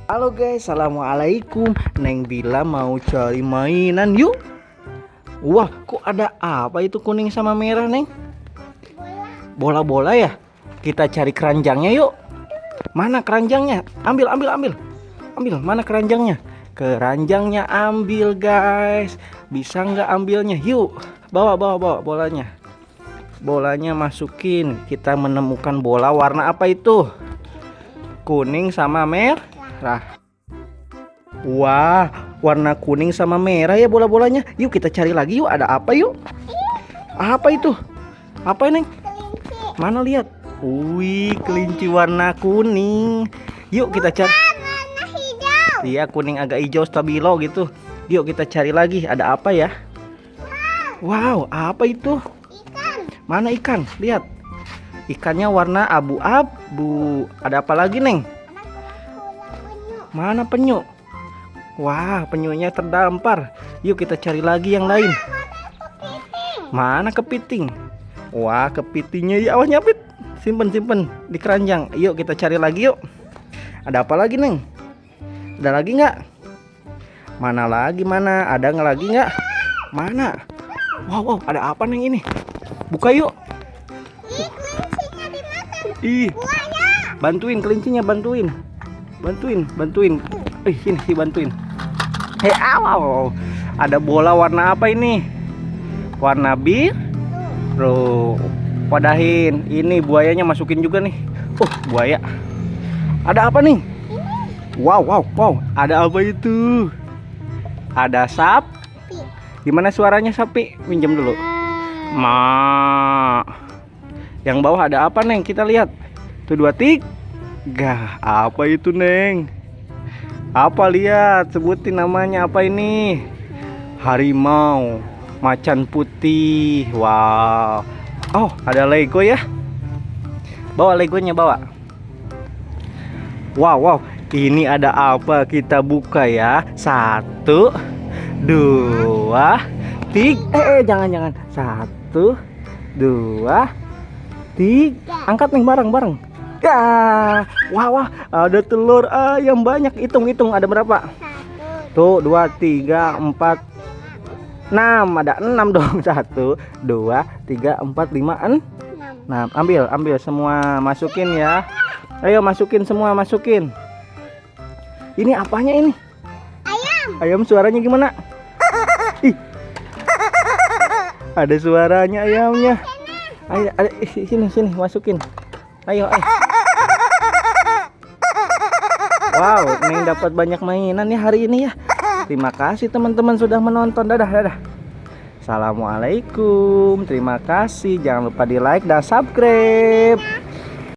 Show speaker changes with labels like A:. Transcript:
A: Halo guys, assalamualaikum. Neng Bila mau cari mainan yuk. Wah, kok ada apa itu kuning sama merah, Neng? Bola-bola ya? Kita cari keranjangnya yuk. Mana keranjangnya? Ambil. Mana keranjangnya? Keranjangnya ambil guys. Bisa nggak ambilnya? Yuk, bawa bolanya. Bolanya masukin. Kita menemukan bola warna apa itu? Kuning sama merah. Wah, warna kuning sama merah ya bola-bolanya. Yuk kita cari lagi yuk. Ada apa yuk? Apa itu? Apa ini? Mana lihat? Wih, kelinci warna kuning. Yuk kita cari.
B: Warna hijau.
A: Iya, kuning agak hijau stabilo gitu. Yuk kita cari lagi. Ada apa ya? Wow, apa itu?
B: Ikan.
A: Mana ikan? Lihat. Ikannya warna abu-abu. Ada apa lagi, Neng? Mana penyu? Wah, penyunya terdampar. Yuk kita cari lagi yang lain. Mana kepiting? Wah, kepitingnya ya awalnya nyapit. Simpen di keranjang. Yuk kita cari lagi yuk. Ada apa lagi, Neng? Ada lagi nggak? Mana lagi mana? Ada nggak lagi nggak? Mana? Wow, ada apa, Neng ini? Buka yuk.
B: Kelincinya dimakan.
A: Ih,
B: Buaya.
A: bantuin kelincinya, bantuin. Sini bantuin. Aw. Ada bola warna apa ini? Warna biru. Wadahin. Ini buayanya masukin juga nih. Buaya. Ada apa nih? Wow. Ada apa itu? Ada sapi. Gimana suaranya sapi? Minjem dulu. Ma. Yang bawah ada apa, Neng? Kita lihat. 1, 2, 3. Apa itu, Neng? Apa, lihat, sebutin namanya apa ini? Harimau macan putih. Wow. Oh, ada Lego ya. Bawa Legonya, bawa. Wow. Ini ada apa? Kita buka ya. 1, 2, 3. Jangan. 1, 2, 3. Angkat, Neng, bareng. Ya, wah, ada telur ayam banyak. Hitung, ada berapa? 1, 2, 3, 4, 6. Ada 6 dong. 1, 2, 3, 4, 5, 6. Ambil semua, masukin ya. Ayo masukin semua, masukin. Ini apanya ini? Ayam suaranya gimana? Ih. Ada suaranya ayamnya. Ayo, sini masukin. Ayo. Wow, Neng dapat banyak mainan ya hari ini ya. Terima kasih teman-teman sudah menonton. Dadah. Assalamualaikum. Terima kasih. Jangan lupa di like dan subscribe.